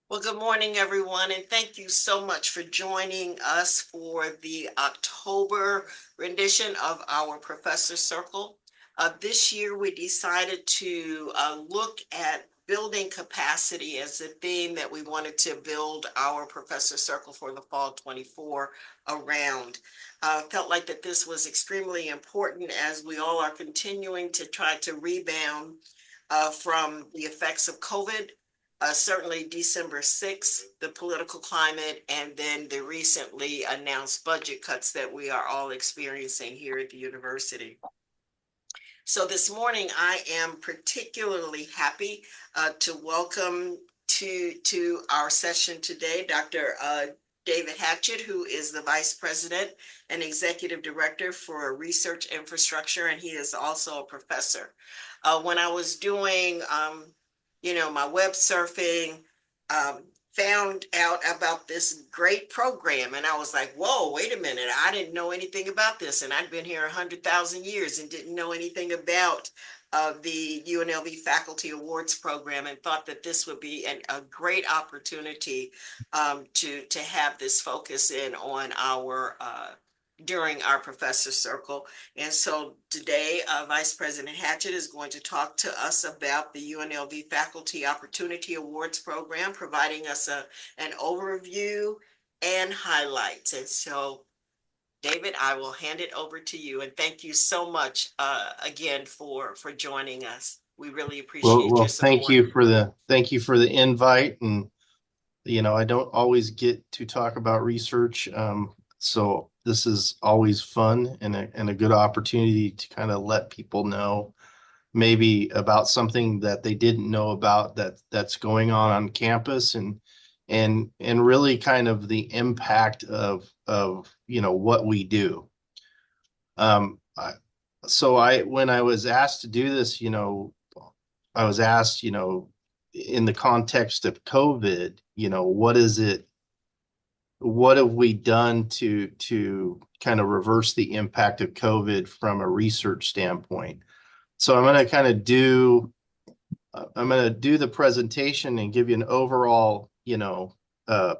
Well, good morning, everyone, and thank you so much for joining us for the October rendition of our Professor Circle. This year, we decided to look at building capacity as a theme that we wanted to build our Professor Circle for the fall 24 around. Felt like that this was extremely important as we all are continuing to try to rebound from the effects of COVID, certainly December 6th, the political climate, and then the recently announced budget cuts that we are all experiencing here at the university. So this morning, I am particularly happy to welcome to our session today, Dr. David Hatchett, who is the Vice President and Executive Director for Research Infrastructure, and he is also a professor. When I was doing, my web surfing, um, found out about this great program, and I was like, whoa, wait a minute, I didn't know anything about this, and I'd been here 100,000 years and didn't know anything about the UNLV Faculty Awards program, and thought that this would be a great opportunity to have this focus in on our during our professor circle. And so today, Vice President Hatchett is going to talk to us about the UNLV Faculty Opportunity Awards program, providing us an overview and highlights. And so, David, I will hand it over to you. And thank you so much again for joining us. We really Well, appreciate your well, support. thank you for the invite. And I don't always get to talk about research, so this is always fun and a good opportunity to kind of let people know maybe about something that they didn't know about that's going on campus, and really kind of the impact of what we do. Um, I, so when I was asked to do this, I was asked, in the context of COVID, what have we done to kind of reverse the impact of COVID from a research standpoint? So I'm going to do the presentation and give you an overall,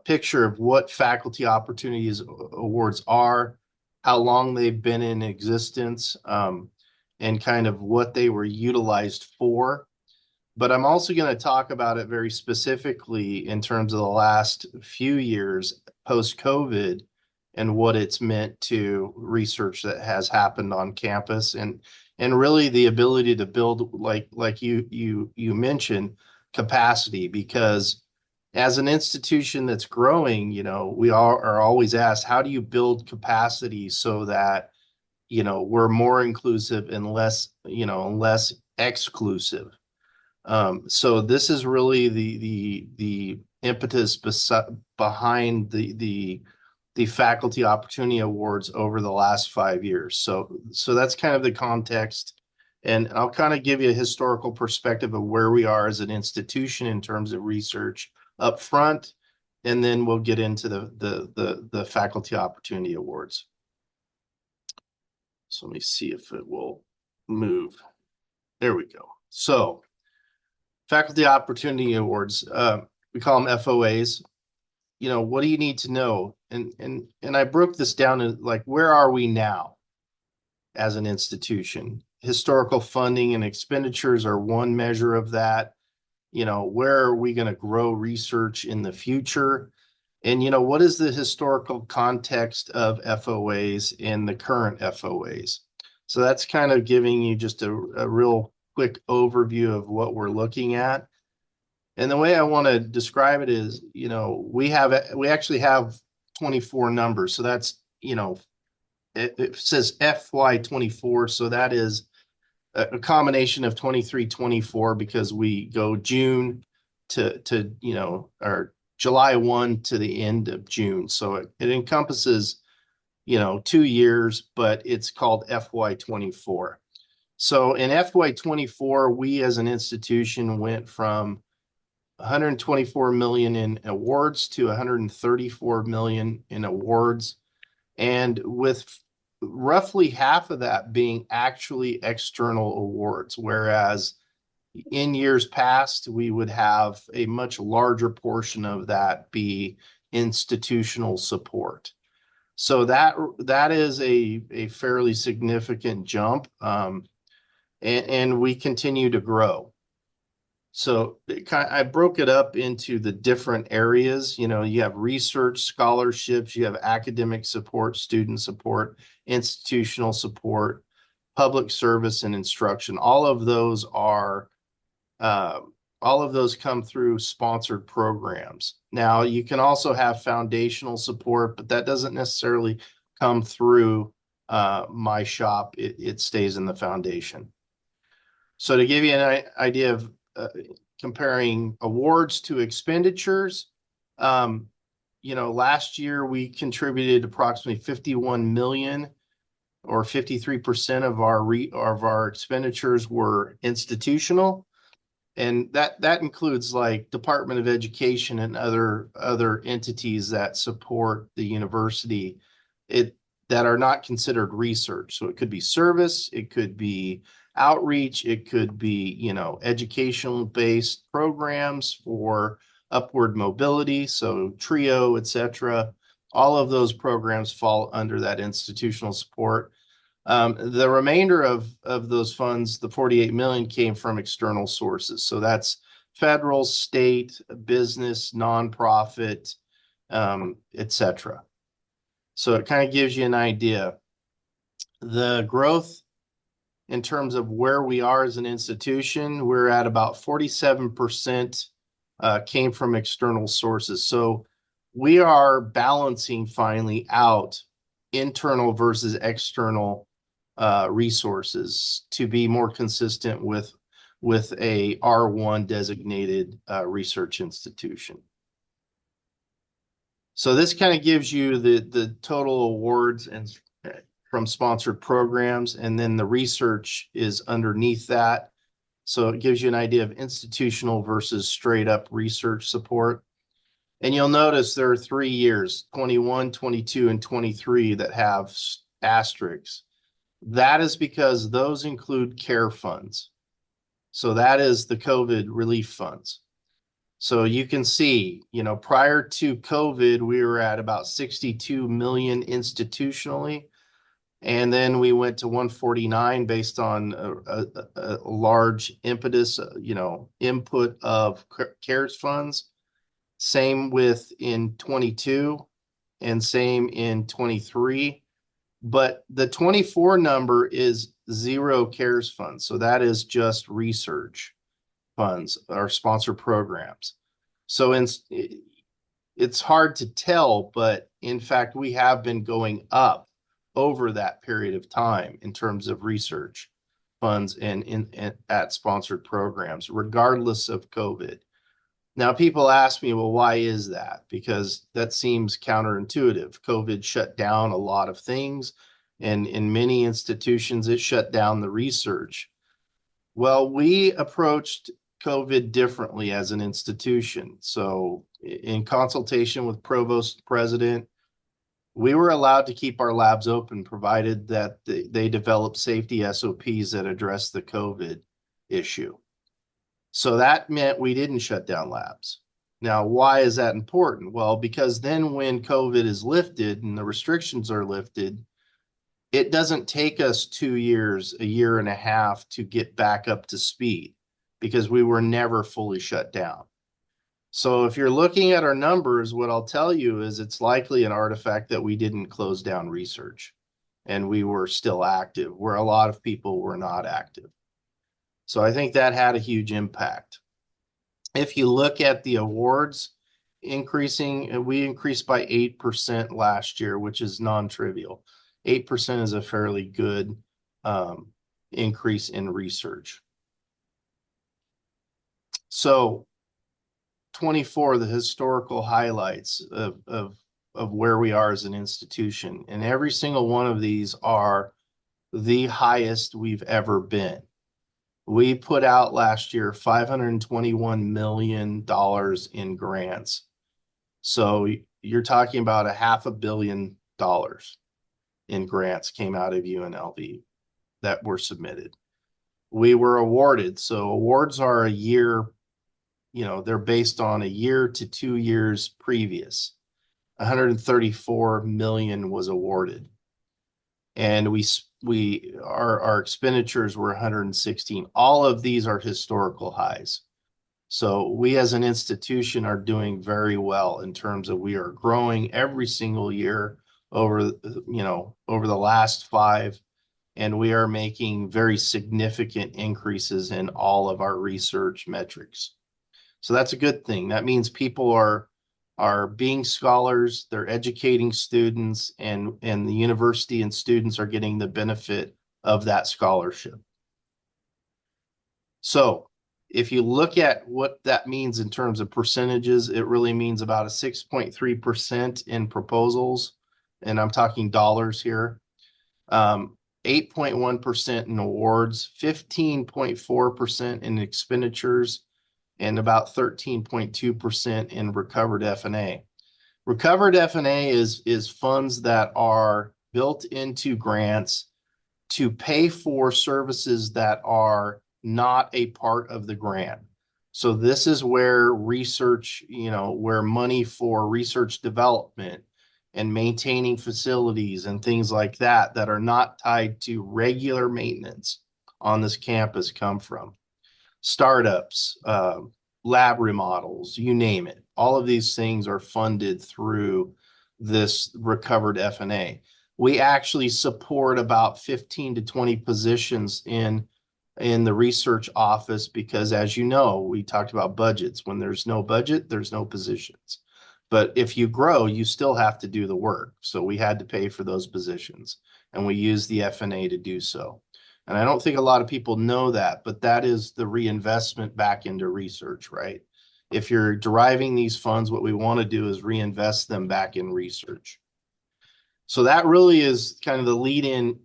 picture of what faculty opportunities awards are, how long they've been in existence, and kind of what they were utilized for. But I'm also going to talk about it very specifically in terms of the last few years post COVID and what it's meant to research that has happened on campus, and really the ability to build, like you mentioned, capacity. Because as an institution that's growing, we are always asked, how do you build capacity so that we're more inclusive and less exclusive? So this is really the impetus behind the faculty opportunity awards over the last 5 years. So that's kind of the context, and I'll kind of give you a historical perspective of where we are as an institution in terms of research up front, and then we'll get into the faculty opportunity awards. So let me see if it will move. There we go. So Faculty Opportunity Awards, we call them FOAs. What do you need to know? And I broke this down to, like, where are we now as an institution? Historical funding and expenditures are one measure of that. Where are we going to grow research in the future? And what is the historical context of FOAs and the current FOAs? So that's kind of giving you just a real quick overview of what we're looking at. And the way I want to describe it is, we actually have 24 numbers. So that's, it says FY24. So that is a combination of 23, 24, because we go June to or July 1 to the end of June. So it encompasses, 2 years, but it's called FY24. So in FY24, we as an institution went from 124 million in awards to 134 million in awards, and with roughly half of that being actually external awards, whereas In years past, we would have a much larger portion of that be institutional support. So that is a fairly significant jump, and we continue to grow. So I broke it up into the different areas. You know, you have research, scholarships, you have academic support, student support, institutional support, public service, and instruction. Uh, all of those come through sponsored programs. Now, you can also have foundational support, but that doesn't necessarily come through my shop. It stays in the foundation. So to give you an idea of comparing awards to expenditures, um, you know, last year we contributed approximately 51 million, or 53% of our expenditures were institutional, and that includes like Department of Education and other entities that support the university, it that are not considered research. So it could be service, it could be outreach, it could be, you know, educational based programs for upward mobility, so TRIO, etc. All of those programs fall under that institutional support. The remainder of those funds, the 48 million, came from external sources. So that's federal, state, business, nonprofit, etc. So it kind of gives you an idea. The growth in terms of where we are as an institution, we're at about 47% came from external sources. So we are balancing finally out internal versus external resources to be more consistent with a R1 designated research institution. So this kind of gives you the total awards and from sponsored programs, and then the research is underneath that. So it gives you an idea of institutional versus straight up research support. And you'll notice there are 3 years, 21, 22, and 23, that have asterisks. That is because those include care funds. So that is the COVID relief funds. So you can see, you know, prior to COVID, we were at about 62 million institutionally. And then we went to 149 based on a large impetus, you know, input of CARES funds. Same with in 22 and same in 23. But the 24 number is zero CARES funds. So that is just research funds or sponsor programs. So it's hard to tell, but in fact, we have been going up over that period of time in terms of research funds and at sponsored programs, regardless of COVID. Now, people ask me, well, why is that? Because that seems counterintuitive. COVID shut down a lot of things, and in many institutions, it shut down the research. Well, we approached COVID differently as an institution. So, in consultation with provost president, we were allowed to keep our labs open, provided that they develop safety SOPs that address the COVID issue. So that meant we didn't shut down labs. Now, why is that important? Well, because then when COVID is lifted and the restrictions are lifted, it doesn't take us 2 years, a year and a half to get back up to speed because we were never fully shut down. So if you're looking at our numbers, what I'll tell you is it's likely an artifact that we didn't close down research and we were still active, where a lot of people were not active. So I think that had a huge impact. If you look at the awards increasing, we increased by 8% last year, which is non-trivial. 8% is a fairly good increase in research. So 24, the historical highlights of where we are as an institution. And every single one of these are the highest we've ever been. We put out last year $521 million in grants. So you're talking about $500 million in grants came out of UNLV that were submitted. we were awarded. So awards are a year, they're based on a year to 2 years previous. 134 million was awarded. And our expenditures were 116. All of these are historical highs. So we as an institution are doing very well in terms of we are growing every single year over the last five, and we are making very significant increases in all of our research metrics. So that's a good thing. That means people are being scholars, they're educating students, and the university and students are getting the benefit of that scholarship. So if you look at what that means in terms of percentages, it really means about a 6.3% in proposals, and I'm talking dollars here. 8.1% in awards, 15.4% in expenditures, and about 13.2% in recovered F&A. Recovered F&A is funds that are built into grants to pay for services that are not a part of the grant. So this is where research, where money for research development and maintaining facilities and things like that are not tied to regular maintenance on this campus come from. Startups, lab remodels, you name it. All of these things are funded through this recovered F&A. We actually support about 15 to 20 positions in the research office because, as you know, we talked about budgets. When there's no budget, there's no positions. But if you grow, you still have to do the work. So we had to pay for those positions, and we use the F&A to do so. And I don't think a lot of people know that, but that is the reinvestment back into research, right? If you're deriving these funds, what we want to do is reinvest them back in research. So that really is kind of the lead in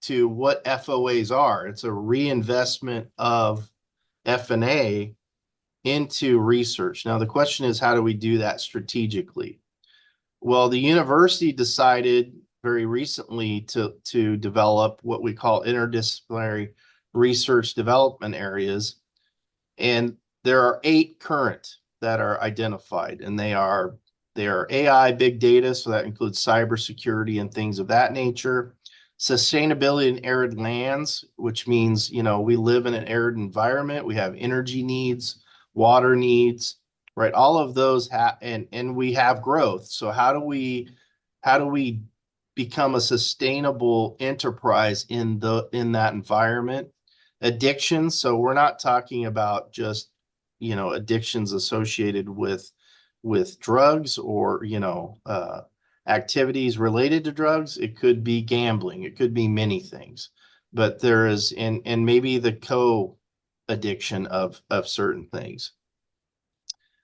to what FOAs are. It's a reinvestment of F&A into research. Now, the question is, how do we do that strategically? Well, the university decided very recently to develop what we call interdisciplinary research development areas. And there are 8 current that are identified, and they are AI, big data, so that includes cybersecurity and things of that nature. Sustainability in arid lands, which means, we live in an arid environment. We have energy needs, water needs, right? All of those and we have growth. So how do we become a sustainable enterprise in that environment? Addiction. So we're not talking about just, addictions associated with drugs or, activities related to drugs. It could be gambling. It could be many things, but there is, and maybe the co-addiction of certain things.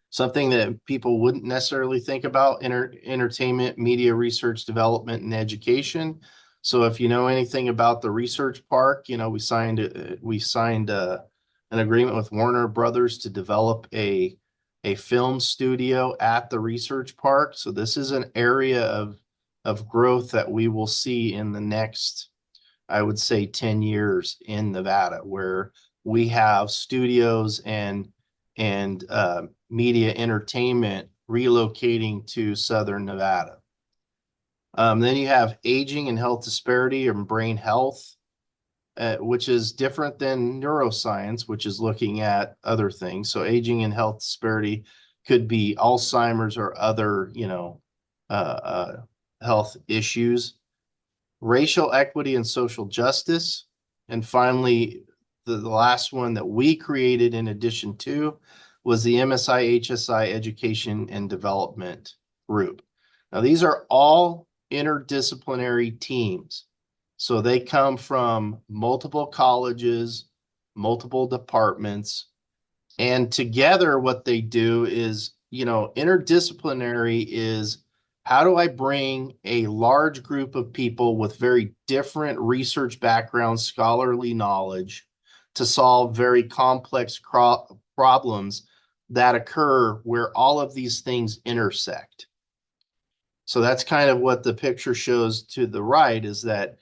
Something that people wouldn't necessarily think about: entertainment, media, research, development, and education. So if you know anything about the research park, we signed an agreement with Warner Brothers to develop a film studio at the research park. So this is an area of growth that we will see in the next, I would say, 10 years in Nevada, where we have studios and media entertainment relocating to Southern Nevada. Then you have aging and health disparity and brain health, which is different than neuroscience, which is looking at other things. So aging and health disparity could be Alzheimer's or other, health issues. Racial equity and social justice. And finally, the last one that we created in addition to was the MSI HSI Education and Development Group. Now, these are all interdisciplinary teams. So they come from multiple colleges, multiple departments, and together what they do is, interdisciplinary is, how do I bring a large group of people with very different research backgrounds, scholarly knowledge, to solve very complex problems that occur where all of these things intersect? So that's kind of what the picture shows to the right, is that,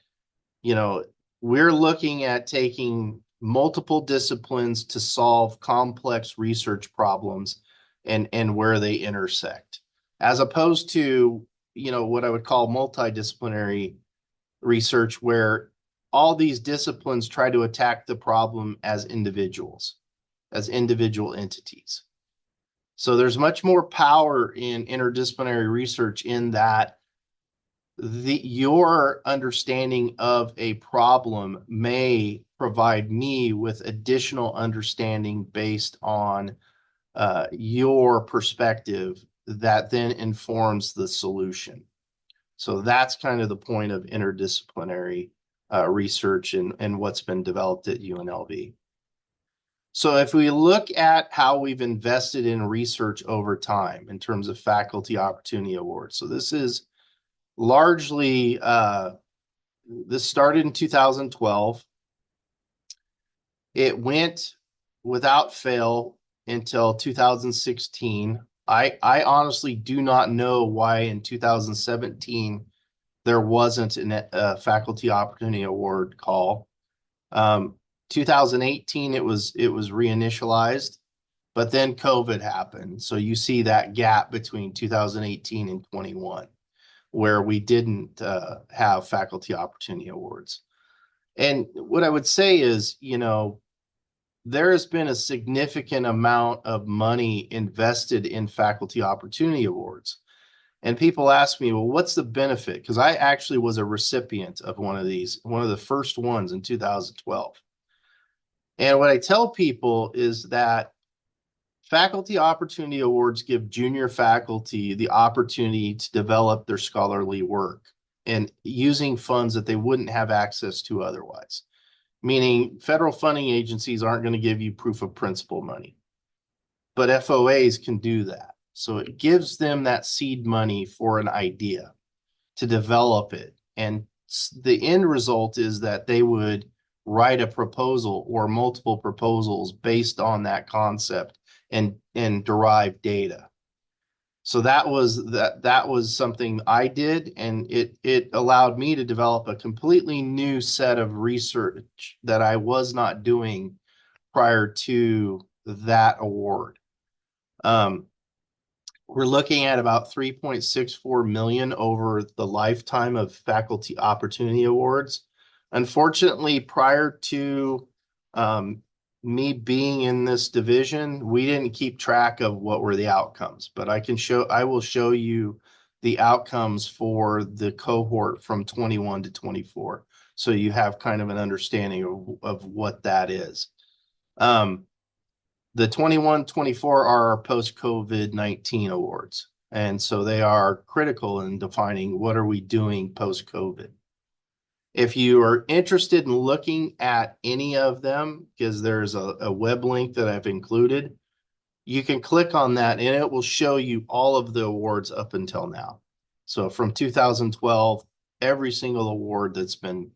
we're looking at taking multiple disciplines to solve complex research problems and where they intersect, as opposed to, what I would call multidisciplinary research, where all these disciplines try to attack the problem as individuals, as individual entities. So there's much more power in interdisciplinary research in that your understanding of a problem may provide me with additional understanding based on your perspective that then informs the solution. So that's kind of the point of interdisciplinary research and what's been developed at UNLV. So if we look at how we've invested in research over time in terms of faculty opportunity awards, so this is largely, this started in 2012. It went without fail until 2016. I honestly do not know why in 2017 there wasn't a faculty opportunity award call. 2018 it was reinitialized, but then COVID happened. So you see that gap between 2018 and 21 where we didn't have faculty opportunity awards. And what I would say is, there has been a significant amount of money invested in faculty opportunity awards. And people ask me, well, what's the benefit? Because I actually was a recipient of one of these, one of the first ones in 2012. And what I tell people is that faculty opportunity awards give junior faculty the opportunity to develop their scholarly work and using funds that they wouldn't have access to otherwise. Meaning federal funding agencies aren't going to give you proof of principle money, but FOAs can do that. So it gives them that seed money for an idea to develop it. And the end result is that they would write a proposal or multiple proposals based on that concept and derive data. So that was something I did, and it allowed me to develop a completely new set of research that I was not doing prior to that award. We're looking at about 3.64 million over the lifetime of faculty opportunity awards. Unfortunately, prior to me being in this division, we didn't keep track of what were the outcomes, but I will show you the outcomes for the cohort from 21 to 24. So you have kind of an understanding of what that is. The 21-24 are our post-COVID-19 awards. And so they are critical in defining what are we doing post-COVID. If you are interested in looking at any of them, because there's a web link that I've included, you can click on that and it will show you all of the awards up until now. So from 2012, every single award that's been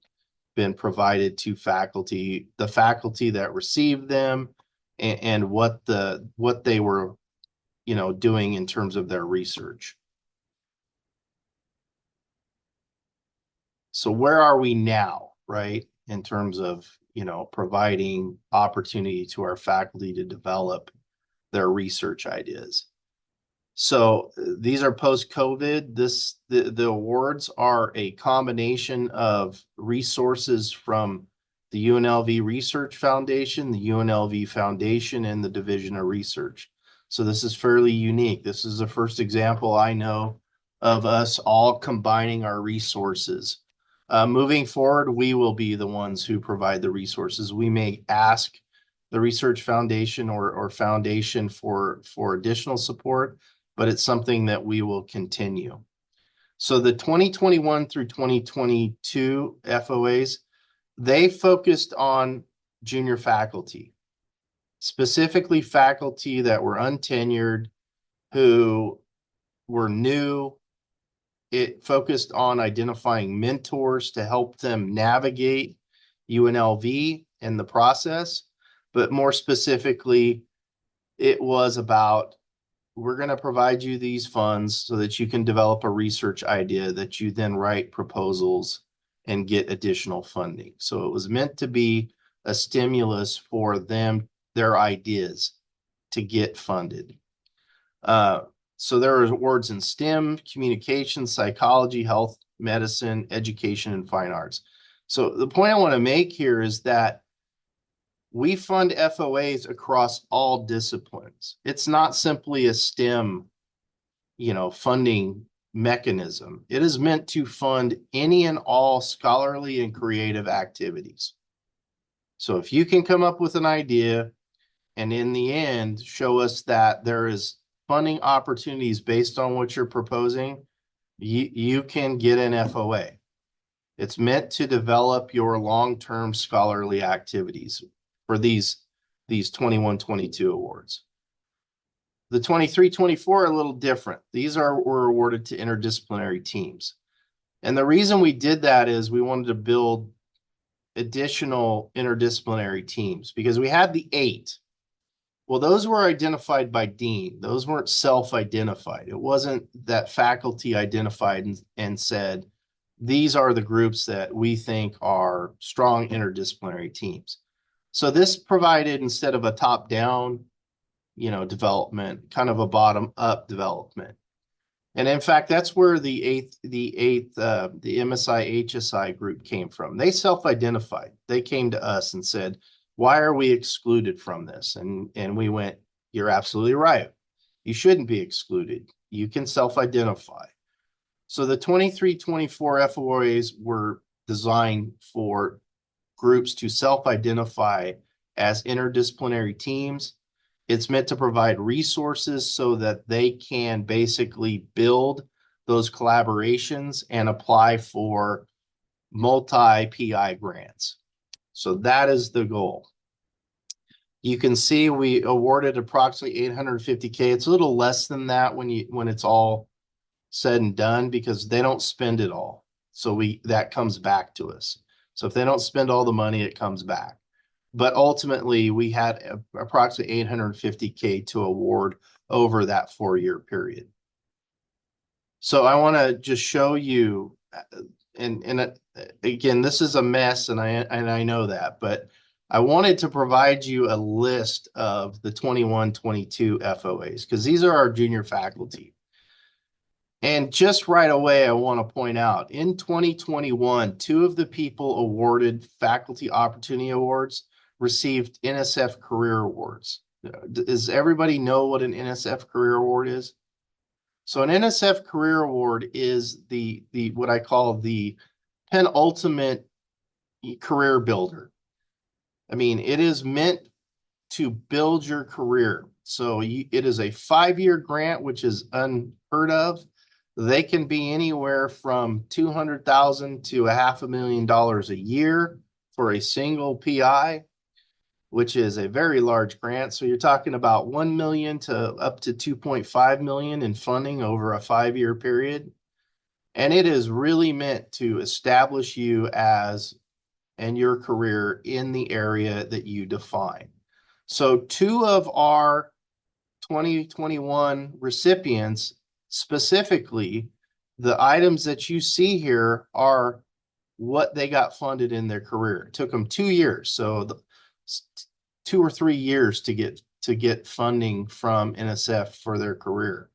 provided to faculty, the faculty that received them, and what they were, doing in terms of their research. So where are we now, right? In terms of, providing opportunity to our faculty to develop their research ideas. So these are post-COVID. The awards are a combination of resources from the UNLV Research Foundation, the UNLV Foundation, and the Division of Research. So this is fairly unique. This is the first example I know of us all combining our resources. Moving forward, we will be the ones who provide the resources. We may ask the Research Foundation or Foundation for additional support, but it's something that we will continue. So the 2021 through 2022 FOAs, they focused on junior faculty, specifically faculty that were untenured, who were new. It focused on identifying mentors to help them navigate UNLV in the process, but more specifically, it was about, we're going to provide you these funds so that you can develop a research idea that you then write proposals and get additional funding. So it was meant to be a stimulus for them, their ideas to get funded. So there are awards in STEM, communication, psychology, health, medicine, education, and fine arts. So the point I want to make here is that we fund FOAs across all disciplines. It's not simply a STEM, funding mechanism. It is meant to fund any and all scholarly and creative activities. So if you can come up with an idea and in the end show us that there is funding opportunities based on what you're proposing, you can get an FOA. It's meant to develop your long-term scholarly activities for these 21-22 awards. The 23-24 are a little different. These were awarded to interdisciplinary teams. And the reason we did that is we wanted to build additional interdisciplinary teams because we had the 8. Well, those were identified by dean. Those weren't self-identified. It wasn't that faculty identified and said, these are the groups that we think are strong interdisciplinary teams. So this provided, instead of a top-down, development, kind of a bottom-up development. And in fact, that's where the MSI HSI group came from. They self-identified. They came to us and said, why are we excluded from this? And we went, you're absolutely right. You shouldn't be excluded. You can self-identify. So the 23-24 FOAs were designed for groups to self-identify as interdisciplinary teams. It's meant to provide resources so that they can basically build those collaborations and apply for multi-PI grants. So that is the goal. You can see we awarded approximately $850K. It's a little less than that when it's all said and done because they don't spend it all. So that comes back to us. So if they don't spend all the money, it comes back. But ultimately, we had approximately $850K to award over that 4-year period. So I want to just show you, and again, this is a mess, and I know that, but I wanted to provide you a list of the 21-22 FOAs because these are our junior faculty. And just right away, I want to point out, in 2021, 2 of the people awarded Faculty Opportunity Awards received NSF Career Awards. Does everybody know what an NSF Career Award is? So an NSF Career Award is the what I call the penultimate career builder. I mean, it is meant to build your career. So it is a 5-year grant, which is unheard of. They can be anywhere from $200,000 to $500,000 a year for a single PI, which is a very large grant. So you're talking about $1 million to up to $2.5 million in funding over a 5-year period. And it is really meant to establish you and your career in the area that you define. So 2 of our 2021 recipients, specifically, the items that you see here are what they got funded in their career. It took them 2 years. So 2 or 3 years to get funding from NSF for their career.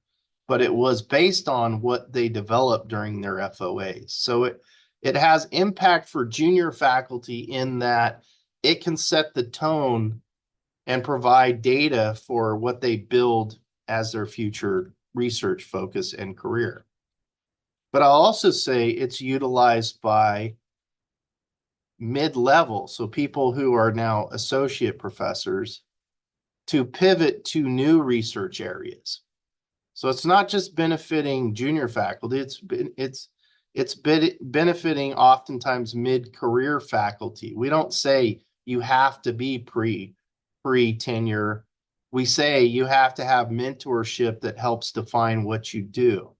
But it was based on what they developed during their FOAs. So it has impact for junior faculty in that it can set the tone and provide data for what they build as their future research focus and career. But I'll also say it's utilized by mid-level, so people who are now associate professors, to pivot to new research areas. So it's not just benefiting junior faculty, it's benefiting oftentimes mid-career faculty. We don't say you have to be pre-tenure. We say you have to have mentorship that helps define what you do.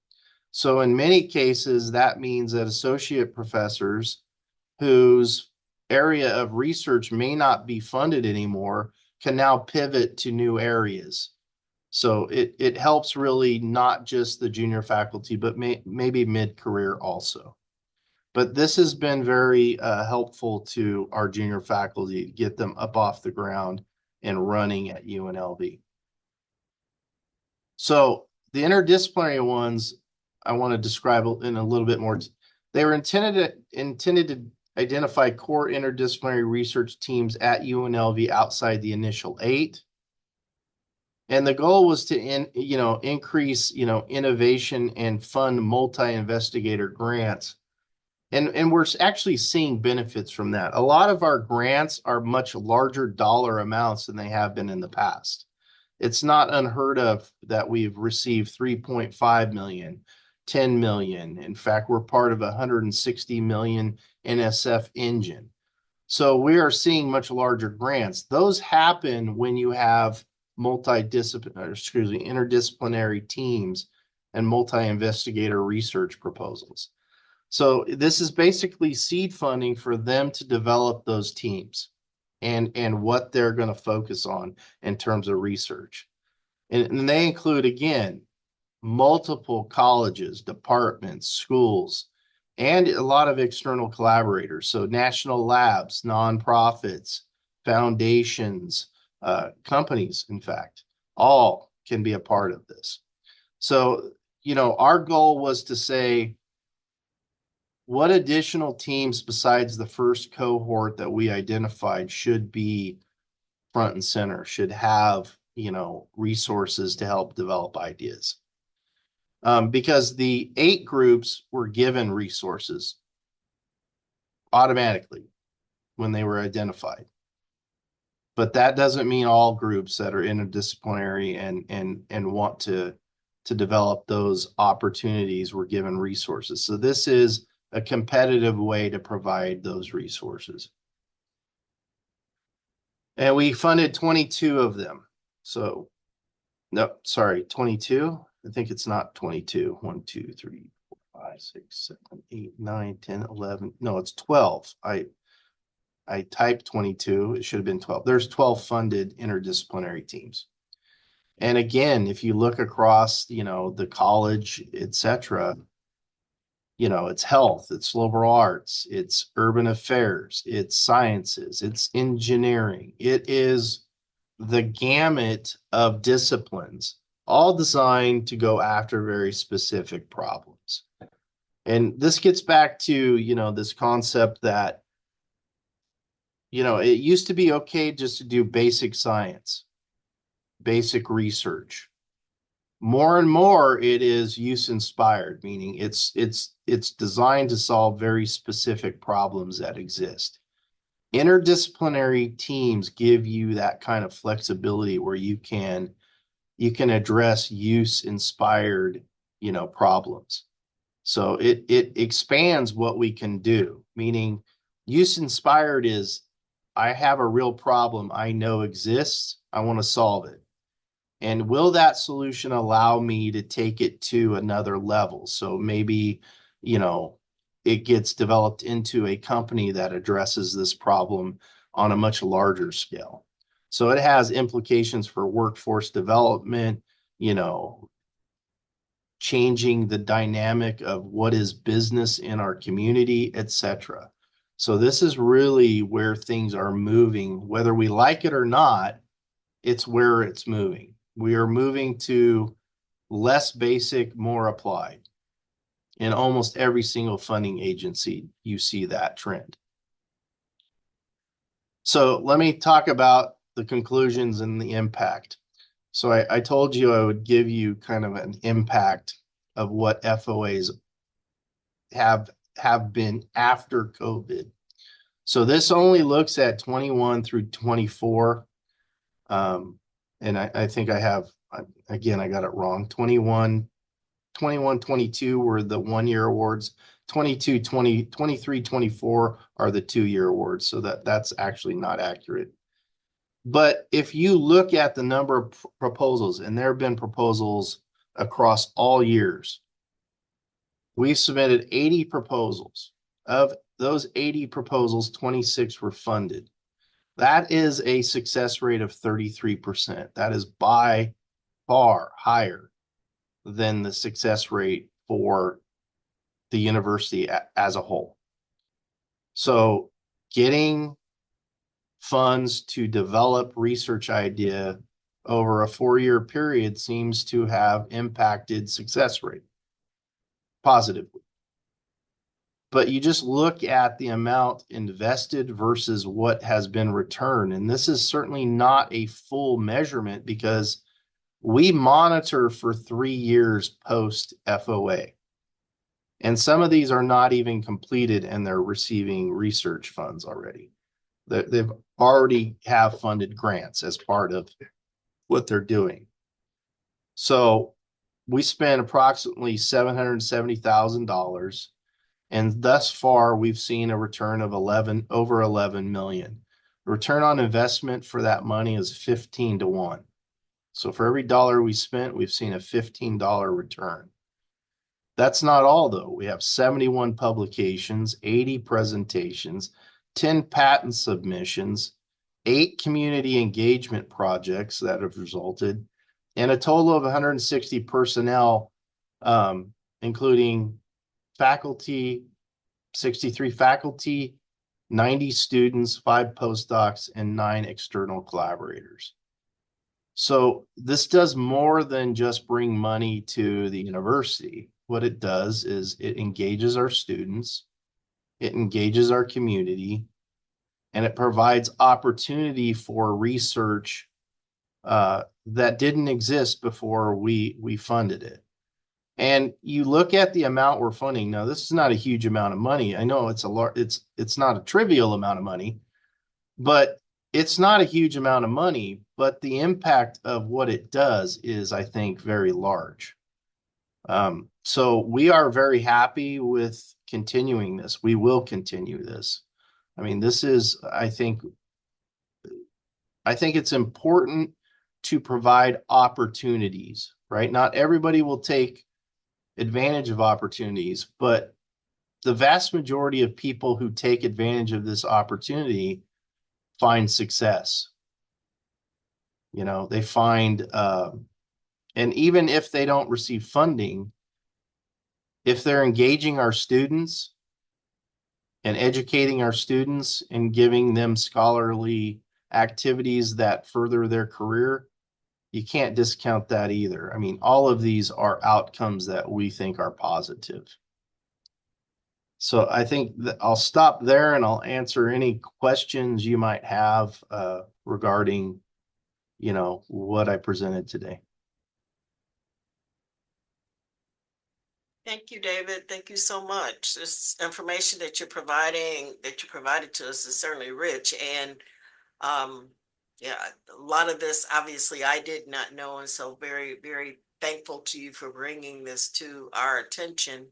So in many cases, that means that associate professors whose area of research may not be funded anymore can now pivot to new areas. So it helps really not just the junior faculty, but maybe mid-career also. But this has been very helpful to our junior faculty to get them up off the ground and running at UNLV. So the interdisciplinary ones, I want to describe in a little bit more. They were intended to identify core interdisciplinary research teams at UNLV outside the initial 8. And the goal was to increase innovation and fund multi-investigator grants. And we're actually seeing benefits from that. A lot of our grants are much larger dollar amounts than they have been in the past. It's not unheard of that we've received 3.5 million, 10 million. In fact, we're part of a 160 million NSF engine. So we are seeing much larger grants. Those happen when you have interdisciplinary teams and multi-investigator research proposals. So this is basically seed funding for them to develop those teams and what they're going to focus on in terms of research. And they include, again, multiple colleges, departments, schools, and a lot of external collaborators. So national labs, nonprofits, foundations, companies, in fact, all can be a part of this. So, our goal was to say, what additional teams besides the first cohort that we identified should be front and center, should have, resources to help develop ideas? Because the 8 groups were given resources automatically when they were identified. But that doesn't mean all groups that are interdisciplinary and want to develop those opportunities were given resources. So this is a competitive way to provide those resources. And we funded 22 of them. So, no, sorry, 22. I think it's not 22. 1, 2, 3, 4, 5, 6, 7, 8, 9, 10, 11. No, it's 12. I typed 22. It should have been 12. There's 12 funded interdisciplinary teams. And again, if you look across, the college, etc., it's health, it's liberal arts, it's urban affairs, it's sciences, it's engineering. It is the gamut of disciplines, all designed to go after very specific problems. And this gets back to, this concept that, it used to be okay just to do basic science, basic research. More and more, it is use inspired, meaning it's designed to solve very specific problems that exist. Interdisciplinary teams give you that kind of flexibility where you can address use inspired, problems. So it expands what we can do, meaning use inspired is, I have a real problem I know exists, I want to solve it. And will that solution allow me to take it to another level? So maybe, it gets developed into a company that addresses this problem on a much larger scale. So it has implications for workforce development, changing the dynamic of what is business in our community, etc. So this is really where things are moving, whether we like it or not, it's where it's moving. We are moving to less basic, more applied. In almost every single funding agency, you see that trend. So let me talk about the conclusions and the impact. So I told you I would give you kind of an impact of what FOAs have been after COVID. So this only looks at 21 through 24. And I think I got it wrong. 21, 22 were the 1-year awards. 22, 20, 23, 24 are the 2-year awards. So that's actually not accurate. But if you look at the number of proposals, and there have been proposals across all years, we submitted 80 proposals. Of those 80 proposals, 26 were funded. That is a success rate of 33%. That is by far higher than the success rate for the university as a whole. So getting funds to develop research idea over a 4-year period seems to have impacted success rate positively. But you just look at the amount invested versus what has been returned. And this is certainly not a full measurement because we monitor for 3 years post FOA. And some of these are not even completed and they're receiving research funds already. They've already have funded grants as part of what they're doing. So we spent approximately $770,000, and thus far we've seen a return of over 11 million. The return on investment for that money is 15 to 1. So for every dollar we spent, we've seen a $15 return. That's not all though. We have 71 publications, 80 presentations, 10 patent submissions, 8 community engagement projects that have resulted, and a total of 160 personnel, including faculty, 63 faculty, 90 students, 5 postdocs, and 9 external collaborators. So this does more than just bring money to the university. What it does is it engages our students, it engages our community, and it provides opportunity for research that didn't exist before we funded it. And you look at the amount we're funding. Now, this is not a huge amount of money. I know it's not a trivial amount of money, but it's not a huge amount of money. But the impact of what it does is, I think, very large. So we are very happy with continuing this. We will continue this. I mean, this is, I think it's important to provide opportunities, right? Not everybody will take advantage of opportunities, but the vast majority of people who take advantage of this opportunity find success. You know, they find, and even if they don't receive funding, if they're engaging our students and educating our students and giving them scholarly activities that further their career, you can't discount that either. I mean, all of these are outcomes that we think are positive. So I think that I'll stop there and I'll answer any questions you might have regarding, what I presented today. Thank you, David. Thank you so much. This information that you provided to us is certainly rich. And yeah, a lot of this, obviously, I did not know. And so very, very thankful to you for bringing this to our attention,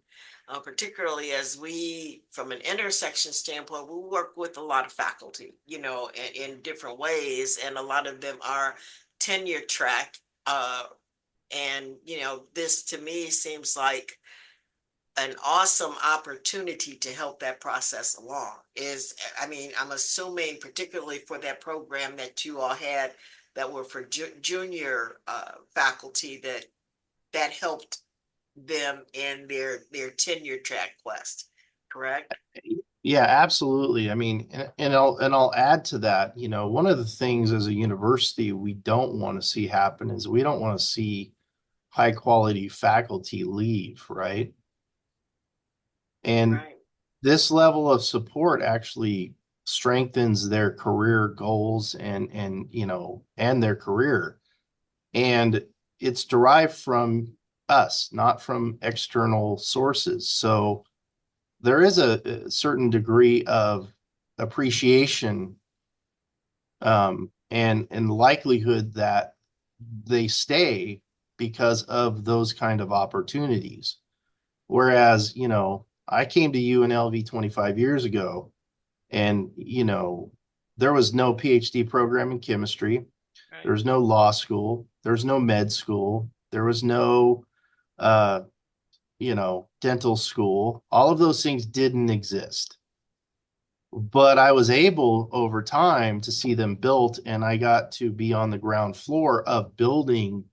particularly as we, from an intersection standpoint, we work with a lot of faculty, in different ways. And a lot of them are tenure track. And, this to me seems like an awesome opportunity to help that process along. I'm assuming particularly for that program that you all had that were for junior faculty that helped them in their tenure track quest, correct? Yeah, absolutely. I mean, and I'll add to that, one of the things as a university we don't want to see happen is we don't want to see high quality faculty leave, right? And Right. this level of support actually strengthens their career goals and their career. And it's derived from us, not from external sources. So there is a certain degree of appreciation and likelihood that they stay because of those kind of opportunities. Whereas, I came to UNLV 25 years ago and, there was no PhD program in chemistry. There Right. was no law school. There was no med school. There was no, uh, dental school. All of those things didn't exist. But I was able over time to see them built, and I got to be on the ground floor of building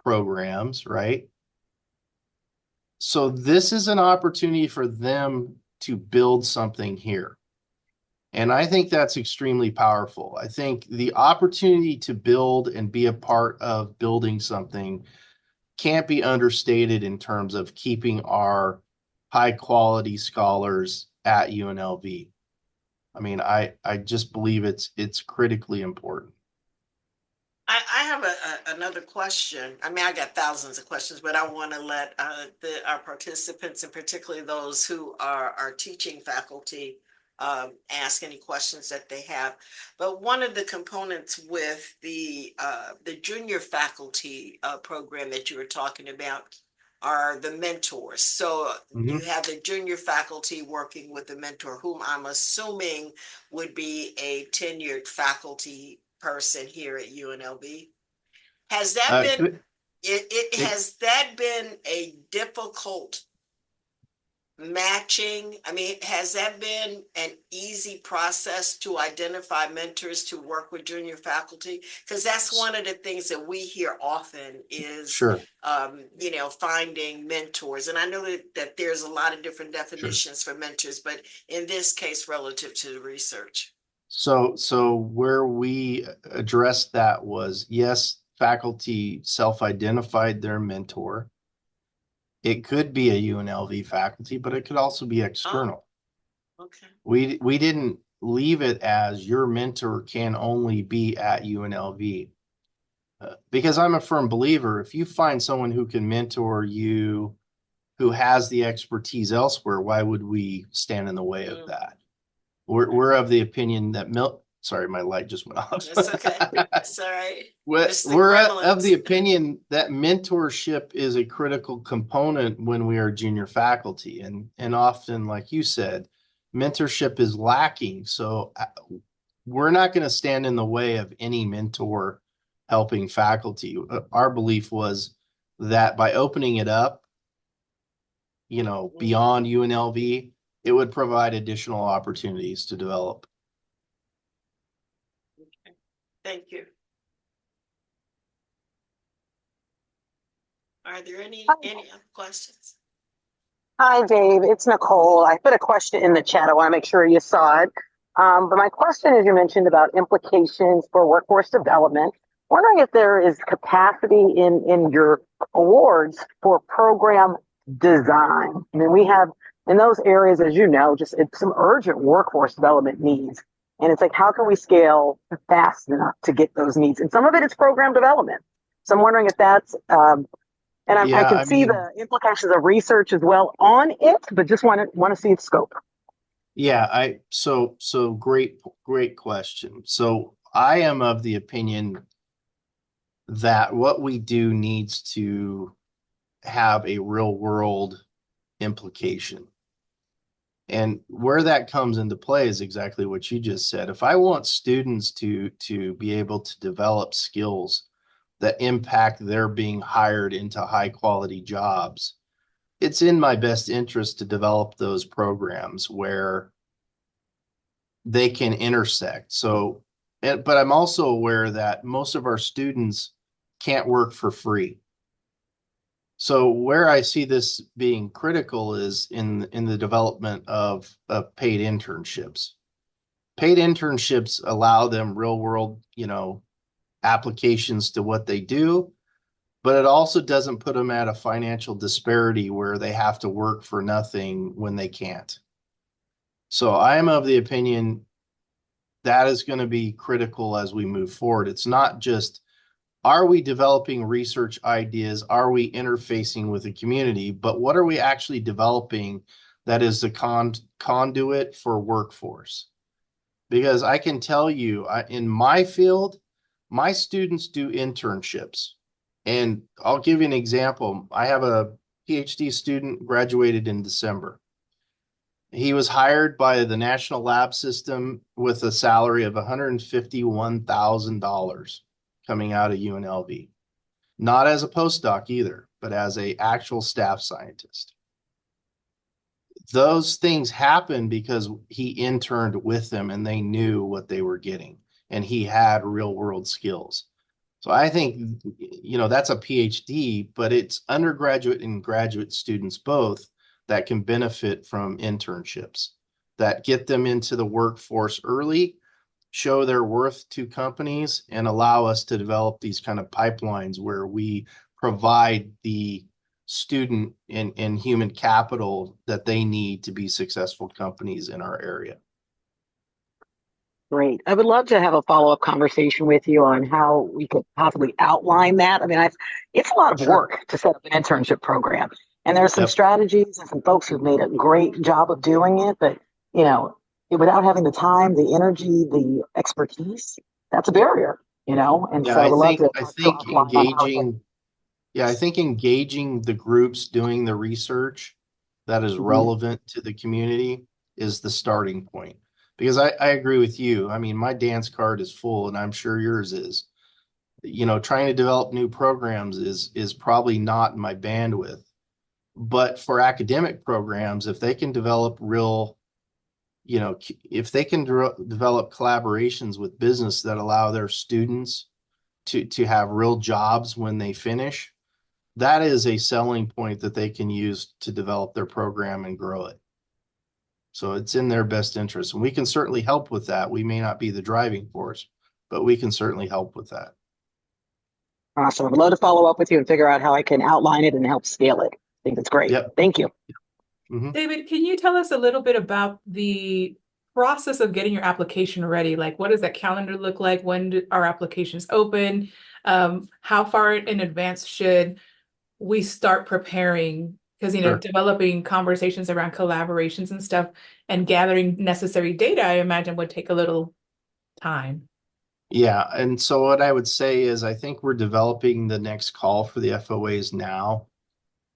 programs, right? So this is an opportunity for them to build something here. And I think that's extremely powerful. I think the opportunity to build and be a part of building something can't be understated in terms of keeping our high quality scholars at UNLV. I mean, I just believe it's critically important. I have another question. I mean, I got thousands of questions, but I want to let our participants, and particularly those who are teaching faculty, ask any questions that they have. But one of the components with the junior faculty program that you were talking about are the mentors. So you Mhm. have the junior faculty working with the mentor, whom I'm assuming would be a tenured faculty person here at UNLV. Has that It been could, it it, has that been a difficult matching? I mean, has that been an easy process to identify mentors to work with junior faculty? Because that's one of the things that we hear often is, sure, finding mentors. And I know that there's a lot of different sure. definitions for mentors, but in this case, relative to the research. So where we addressed that was, yes, faculty self-identified their mentor. It could be a UNLV faculty, but it could also be Oh, external. okay. We didn't leave it as your mentor can only be at UNLV. Because I'm a firm believer, if you find someone who can mentor you, who has the expertise elsewhere, why would we stand in the way of Mm, that? We're of the opinion that sorry, my light just went off. that's okay. That's all right. Mr. We're of the Gremlins. opinion that mentorship is a critical component when we are junior faculty, and often, like you said, mentorship is lacking. So we're not going to stand in the way of any mentor helping faculty. Our belief was that by opening it up, Mm, beyond UNLV, it would provide additional opportunities to develop. okay. Thank you. Are there any other questions? Hi, Dave. It's Nicole. I put a question in the chat. I want to make sure you saw it. But my question is, you mentioned about implications for workforce development. Wondering if there is capacity in your awards for program design. I mean, we have in those areas, as you know, just it's some urgent workforce development needs. And it's like, how can we scale fast enough to get those needs? And some of it is program development. So I'm wondering if that's and I Yeah, can I see mean, the implications of research as well on it, but just want to see its scope. yeah, so great question. So I am of the opinion that what we do needs to have a real world implication. And where that comes into play is exactly what you just said. If I want students to be able to develop skills that impact their being hired into high quality jobs, it's in my best interest to develop those programs where they can intersect. So, but I'm also aware that most of our students can't work for free. So where I see this being critical is in the development of paid internships. Paid internships allow them real world, applications to what they do, but it also doesn't put them at a financial disparity where they have to work for nothing when they can't. So I am of the opinion that is going to be critical as we move forward. It's not just, are we developing research ideas? Are we interfacing with the community? But what are we actually developing that is the conduit for workforce? Because I can tell you, in my field, my students do internships. And I'll give you an example. I have a PhD student graduated in December. He was hired by the National Lab System with a salary of $151,000 coming out of UNLV. Not as a postdoc either, but as a actual staff scientist. Those things happen because he interned with them and they knew what they were getting and he had real world skills. So I think, that's a PhD, but it's undergraduate and graduate students both that can benefit from internships that get them into the workforce early, show their worth to companies, and allow us to develop these kind of pipelines where we provide the student and human capital that they need to be successful companies in our area. Great. I would love to have a follow-up conversation with you on how we could possibly outline that. I mean, it's a lot of Sure. work to set up an internship program. And there's some Yep. strategies and some folks who've made a great job of doing it, but you know, without having the time, the energy, the expertise, that's a barrier, And Yeah, so I would love to I talk to you think offline on how we can. I think engaging the groups doing the research that is Mhm. relevant to the community is the starting point. Because I agree with you. I mean, my dance card is full, and I'm sure yours is. Trying to develop new programs is probably not my bandwidth. But for academic programs, if they can develop real, if they can develop collaborations with business that allow their students to have real jobs when they finish, that is a selling point that they can use to develop their program and grow it. So it's in their best interest. And we can certainly help with that. We may not be the driving force, but we can certainly help with that. Awesome. I would love to follow up with you and figure out how I can outline it and help scale it. I think that's great. Yep. Thank you. Mhm. David, can you tell us a little bit about the process of getting your application ready? Like, what does that calendar look like? When do our applications open? How far in advance should we start preparing? Because, Sure. developing conversations around collaborations and stuff and gathering necessary data, I imagine would take a little time. Yeah. And so what I would say is I think we're developing the next call for the FOAs now.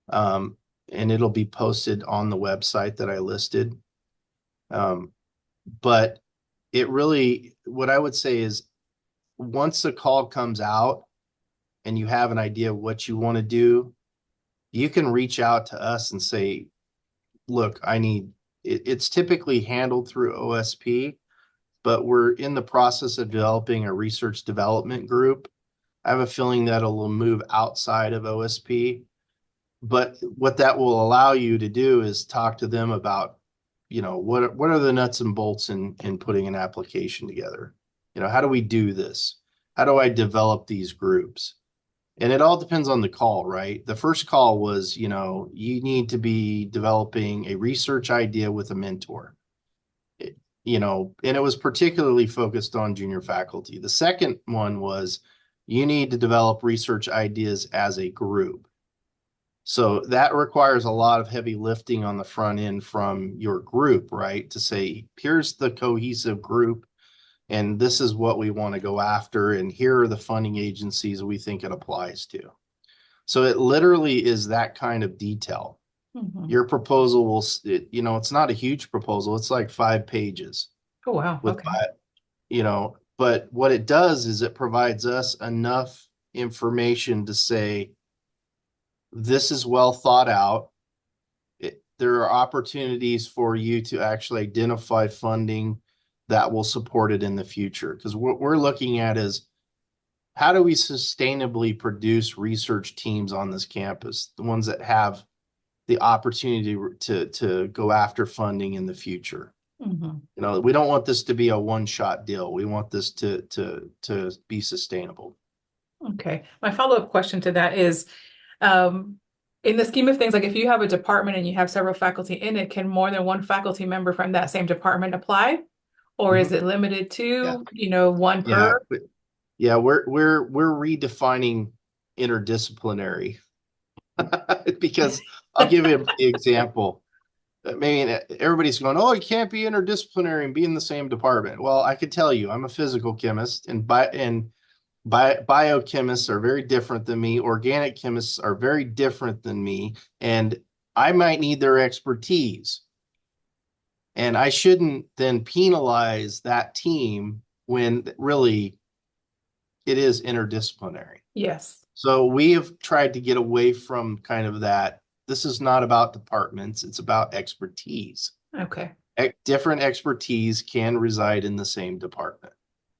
Um, and it'll be posted on the website that I listed. But what I would say is once the call comes out and you have an idea of what you want to do, you can reach out to us and say, look, it's typically handled through OSP, but we're in the process of developing a research development group. I have a feeling that it'll move outside of OSP, but what that will allow you to do is talk to them about, what are the nuts and bolts in putting an application together? How do we do this? How do I develop these groups? And it all depends on the call, right? The first call was, you need to be developing a research idea with a mentor. And it was particularly focused on junior faculty. The second one was you need to develop research ideas as a group. So that requires a lot of heavy lifting on the front end from your group, right? To say, here's the cohesive group, and this is what we want to go after, and here are the funding agencies we think it applies to. So it literally is that kind of detail. Mhm. Your proposal it's not a huge proposal. It's like 5 pages Oh, wow. with Okay. but what it does is it provides us enough information to say, this is well thought out. There are opportunities for you to actually identify funding that will support it in the future. Because what we're looking at is how do we sustainably produce research teams on this campus, the ones that have the opportunity to go after funding in the future. Mhm. We don't want this to be a one-shot deal. We want this to be sustainable. Okay. My follow-up question to that is, in the scheme of things, like if you have a department and you have several faculty in it, can more than one faculty member from that same department apply? Or is it limited to, one Yeah, per? yeah, we're redefining interdisciplinary because I'll give you an example. Maybe everybody's going, oh, you can't be interdisciplinary and be in the same department. Well, I could tell you, I'm a physical chemist, and biochemists are very different than me. Organic chemists are very different than me, and I might need their expertise. And I shouldn't then penalize that team when really it is interdisciplinary. Yes. So we have tried to get away from kind of that. This is not about departments, it's about expertise. Okay. Different expertise can reside in the same department.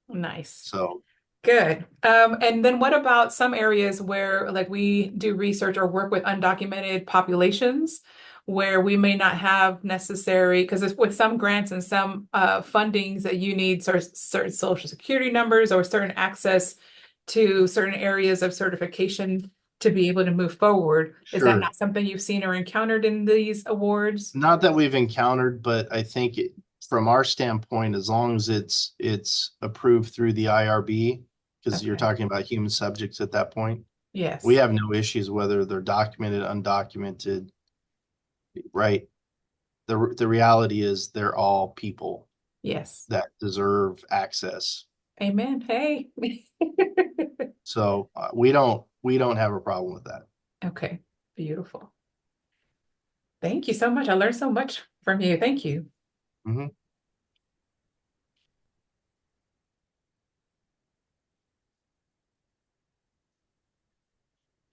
Nice. So Good. And then what about some areas where like we do research or work with undocumented populations where we may not have necessary, because with some grants and some fundings that you need certain social security numbers or certain access to certain areas of certification to be able to move forward. Is that Sure. not something you've seen or encountered in these awards? Not that we've encountered, but I think from our standpoint, as long as it's approved through the IRB, because you're Okay. talking about human subjects at that point, we Yes. have no issues whether they're documented, undocumented, right? The reality is they're all people Yes. that deserve access. Amen. Hey. So we don't have a problem with that. Okay. Beautiful. Thank you so much. I learned so much from you. Thank you. Mhm.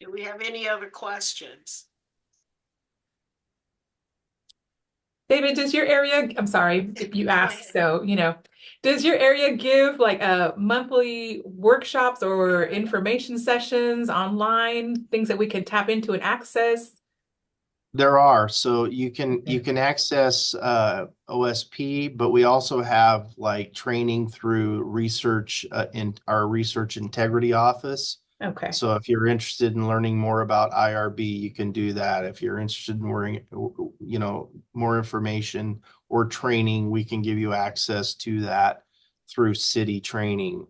Do we have any other questions? David, does your area, I'm sorry if you Go asked, ahead. so, does your area give like monthly workshops or information sessions online, things that we can tap into and access? There are, so you Okay. can access OSP, but we also have like training through research in our research integrity office. Okay. So if you're interested in learning more about IRB, you can do that. If you're interested in more information or training, we can give you access to that through city training.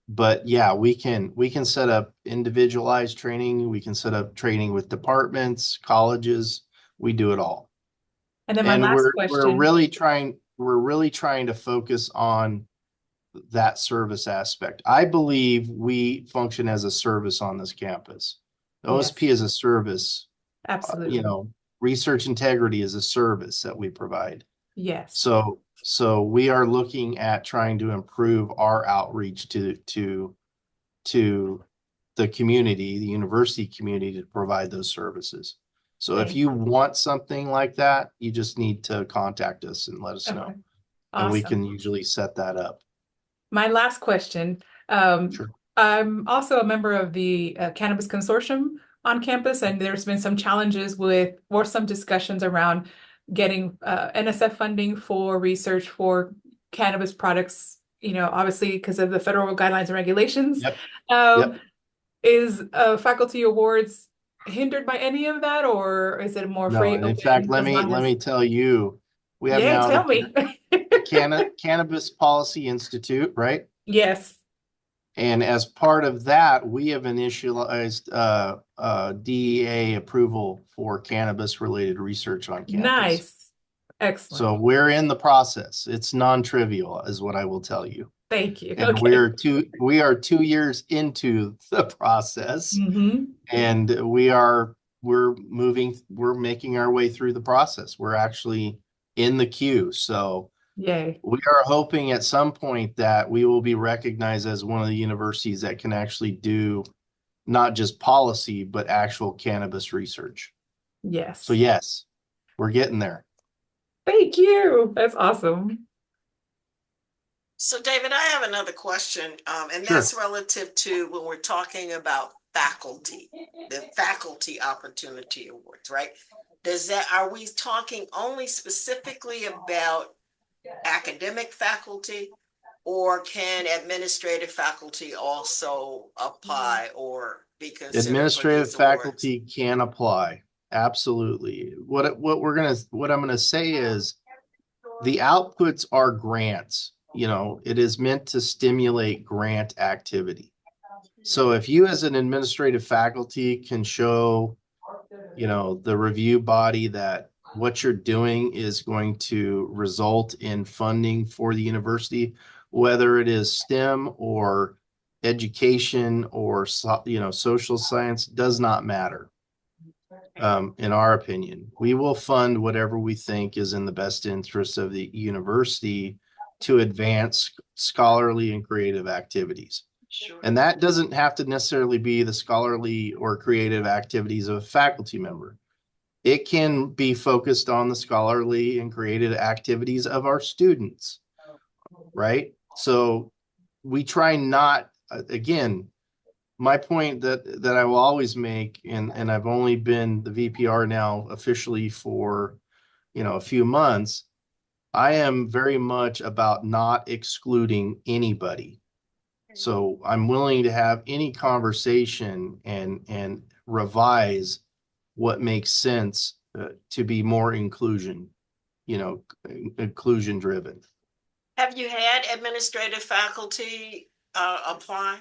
But yeah, we can set up individualized training. We can set up training with departments, colleges. We do it all. And then my And last we're question, really trying to focus on that service aspect. I believe we function as a service on this campus. yes, OSP is a service, absolutely. research integrity is a service that we provide. Yes, So we are looking at trying to improve our outreach to the community, the university community, to provide those services. So if thank you you. want something like that, you just need to contact us and let us Okay, know, and we awesome. can usually set that up. My last question. Sure. I'm also a member of the Cannabis Consortium on campus, and there's been some challenges with, or some discussions around getting NSF funding for research for cannabis products, obviously because of the federal guidelines and regulations. Yep. Um, Yep. is faculty awards hindered by any of that, or is it more No, free, and in fact, open, as long let as, me tell you, we have yay, now tell me. the Cannabis Policy Institute, right? Yes, And as part of that, we have initialized DEA approval for cannabis related research on campus. nice. Excellent. So we're in the process. It's non-trivial, is what I will tell you. Thank you. And Okay. we are 2 years into the process, Hmm. and we're making our way through the process. We're actually in the queue. So Yay. we are hoping at some point that we will be recognized as one of the universities that can actually do not just policy, but actual cannabis research. So Yes. yes, we're getting there. Thank you. That's awesome. So David, I have another question, and Sure. that's relative to when we're talking about faculty, the Faculty Opportunity Awards, right? Are we talking only specifically about academic faculty, or can administrative faculty also apply or be considered for Administrative these awards? faculty can apply. Absolutely. What I'm gonna say is the outputs are grants. It is meant to stimulate grant activity. So if you as an administrative faculty can show, the review body that what you're doing is going to result in funding for the university, whether it is STEM or education or social science, does not matter. In our opinion, we will fund whatever we think is in the best interest of the university to advance scholarly and creative activities. Sure. And that doesn't have to necessarily be the scholarly or creative activities of a faculty member. It can be focused on the scholarly and creative activities of our students, right? So we try not, again, my point that I will always make, and I've only been the VPR now officially for, a few months. I am very much about not excluding anybody. So I'm willing to have any conversation and revise what makes sense to be more inclusion, inclusion driven. Have you had administrative faculty apply?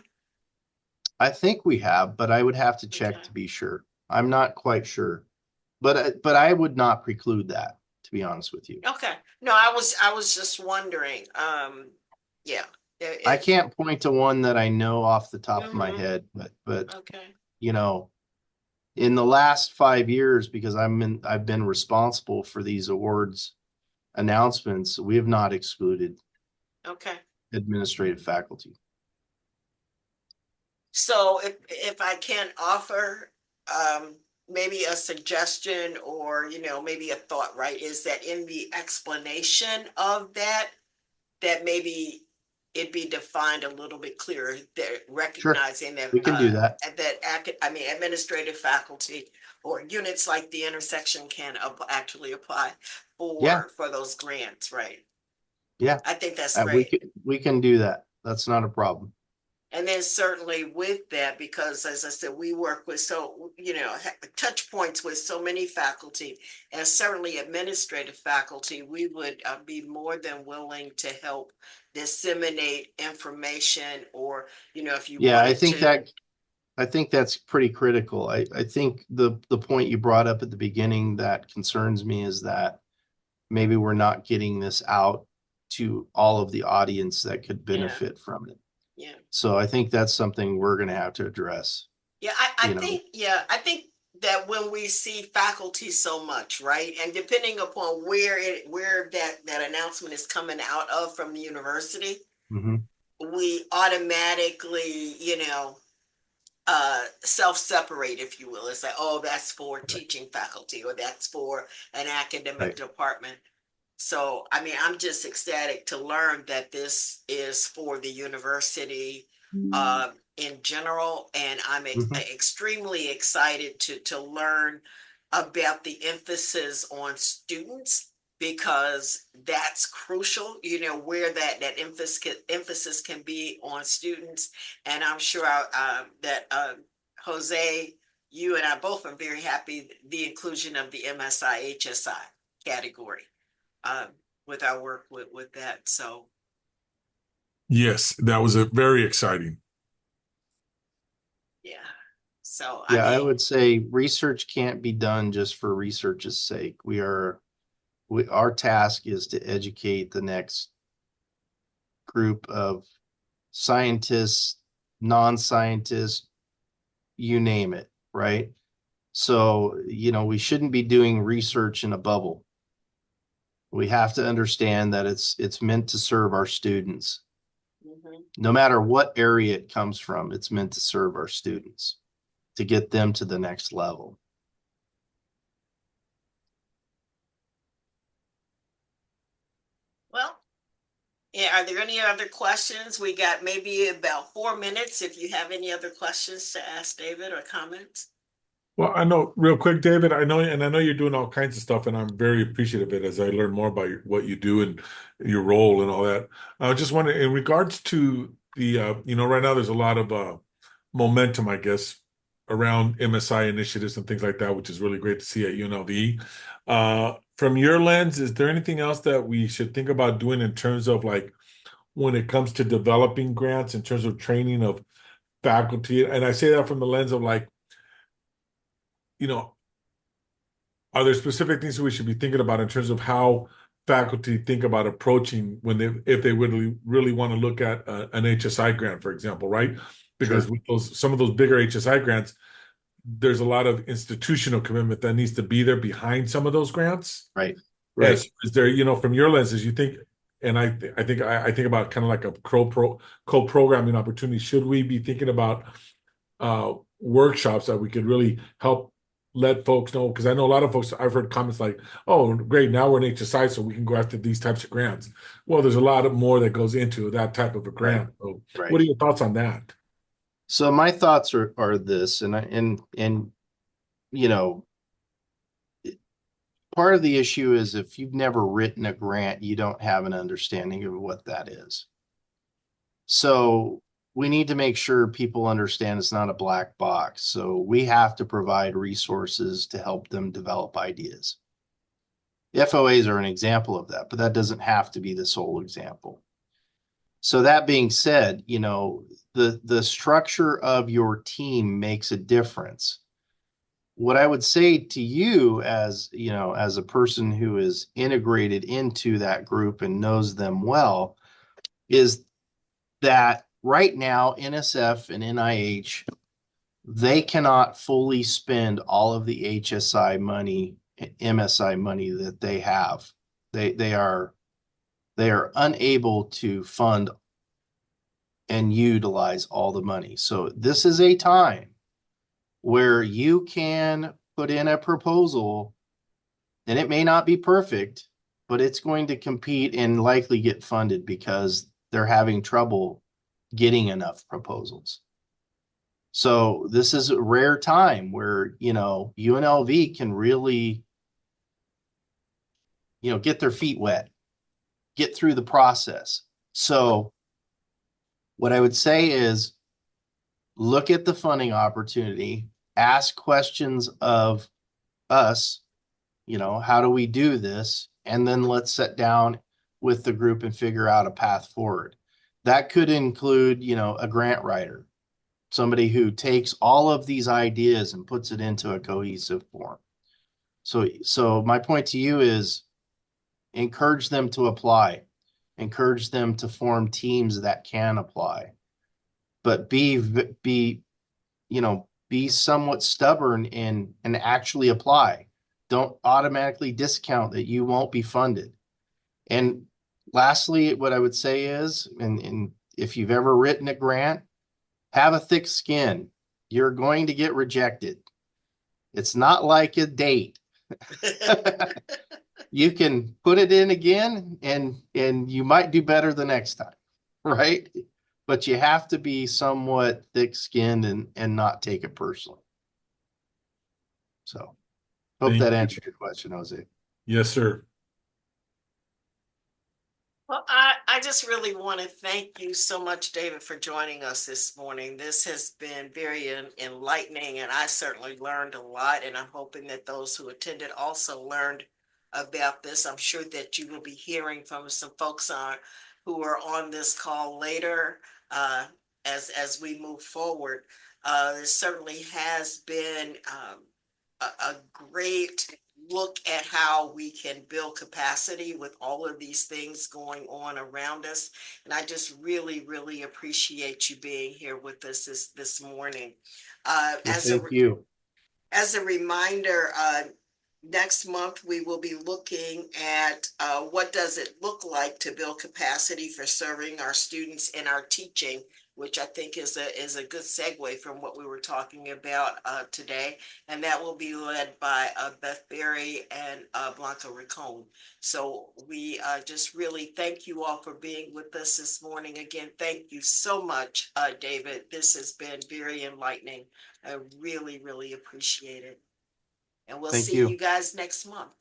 I think we have, but I would have to check Okay. to be sure. I'm not quite sure, but I would not preclude that, to be honest with you. Okay. No, I was just wondering. Yeah. I can't point to one that I know off the top of my Mhm. head, but Okay. In the last 5 years, because I've been responsible for these awards announcements, we have not excluded Okay. administrative faculty. So if I can offer maybe a suggestion or maybe a thought, right, is that in the explanation of that maybe it be defined a little bit clearer, that Sure, recognizing that we can do that. administrative faculty or units like the intersection can actually apply Yeah, for those grants, right? yeah. I think that's We great. can do that. That's not a problem. And then certainly with that, because as I said, we work with touch points with so many faculty and certainly administrative faculty, we would be more than willing to help disseminate information or, if you Yeah, wanted to. I think that's pretty critical. I think the point you brought up at the beginning that concerns me is that maybe we're not getting this out to all of the audience that could Yeah, benefit from it. yeah. So I think that's something we're going to have to address. Yeah, I think that when we see faculty so much, right, and depending upon where that announcement is coming out of from the university, Mhm. we automatically, self-separate, if you will. It's like, oh, that's for Right. teaching faculty or that's for an academic Right. department. So, I mean, I'm just ecstatic to learn that this is for the university in general, and I'm Mhm. extremely excited to learn about the emphasis on students because that's crucial. Where that emphasis can be on students, and I'm sure that Jose, you and I both are very happy the inclusion of the MSI HSI category um, with our work with that. So Yes, that was a very exciting. yeah. So I Yeah, I mean, would say research can't be done just for research's sake. Our task is to educate the next group of scientists, non-scientists, you name it, right? So, we shouldn't be doing research in a bubble. We have to understand that it's meant to serve our students. mhm. No matter what area it comes from, it's meant to serve our students to get them to the next level. Well, yeah. Are there any other questions? We got maybe about 4 minutes. If you have any other questions to ask David or comments. Well, I know real quick, David, I know you're doing all kinds of stuff, and I'm very appreciative of it as I learn more about what you do and your role and all that. I just wondering, in regards to the, right now there's a lot of momentum, I guess, around MSI initiatives and things like that, which is really great to see at UNLV. From your lens, is there anything else that we should think about doing in terms of like when it comes to developing grants, in terms of training of faculty? And I say that from the lens of like, you know, are there specific things that we should be thinking about in terms of how faculty think about approaching when if they really want to look at an HSI grant, for example, right? Because Sure. with some of those bigger HSI grants, there's a lot of institutional commitment that needs to be there behind some of those grants. Right. As Right. is there, from your lenses, you think, and I think about kind of like a co-programming opportunity. Should we be thinking about workshops that we could really help let folks know? Because I know a lot of folks, I've heard comments like, oh, great, now we're in HSI, so we can go after these types of grants. Well, there's a lot more that goes into that type of a Right. grant. So what Right. are your thoughts on that? So my thoughts are this, and you know, part of the issue is if you've never written a grant, you don't have an understanding of what that is. So we need to make sure people understand it's not a black box. So we have to provide resources to help them develop ideas. FOAs are an example of that, but that doesn't have to be the sole example. So that being said, the structure of your team makes a difference. What I would say to you as, as a person who is integrated into that group and knows them well, is that right now NSF and NIH, they cannot fully spend all of the HSI money, MSI money that they have. They are unable to fund and utilize all the money. So this is a time where you can put in a proposal, and it may not be perfect, but it's going to compete and likely get funded because they're having trouble getting enough proposals. So this is a rare time where, UNLV can really, get their feet wet, get through the process. So what I would say is look at the funding opportunity, ask questions of us, how do we do this? And then let's sit down with the group and figure out a path forward. That could include, a grant writer, somebody who takes all of these ideas and puts it into a cohesive form. So my point to you is encourage them to apply, encourage them to form teams that can apply, but be somewhat stubborn and actually apply. Don't automatically discount that you won't be funded. And lastly, what I would say is, and if you've ever written a grant, have a thick skin. You're going to get rejected. It's not like a date. You can put it in again and you might do better the next time, right? But you have to be somewhat thick-skinned and not take it personally. So hope Thank that you. answered your question, Jose. Yes, sir. Well, I just really want to thank you so much, David, for joining us this morning. This has been very enlightening, and I certainly learned a lot, and I'm hoping that those who attended also learned about this. I'm sure that you will be hearing from some folks who are on this call later as we move forward. There certainly has been a great look at how we can build capacity with all of these things going on around us. And I just really, really appreciate you being here with us this morning. Thank you. As a reminder, next month we will be looking at what does it look like to build capacity for serving our students in our teaching, which I think is a good segue from what we were talking about today. And that will be led by Beth Berry and Blanca Ricone. So we just really thank you all for being with us this morning. Again, thank you so much, David. This has been very enlightening. I really, really appreciate it. And we'll Thank see you. you guys next month.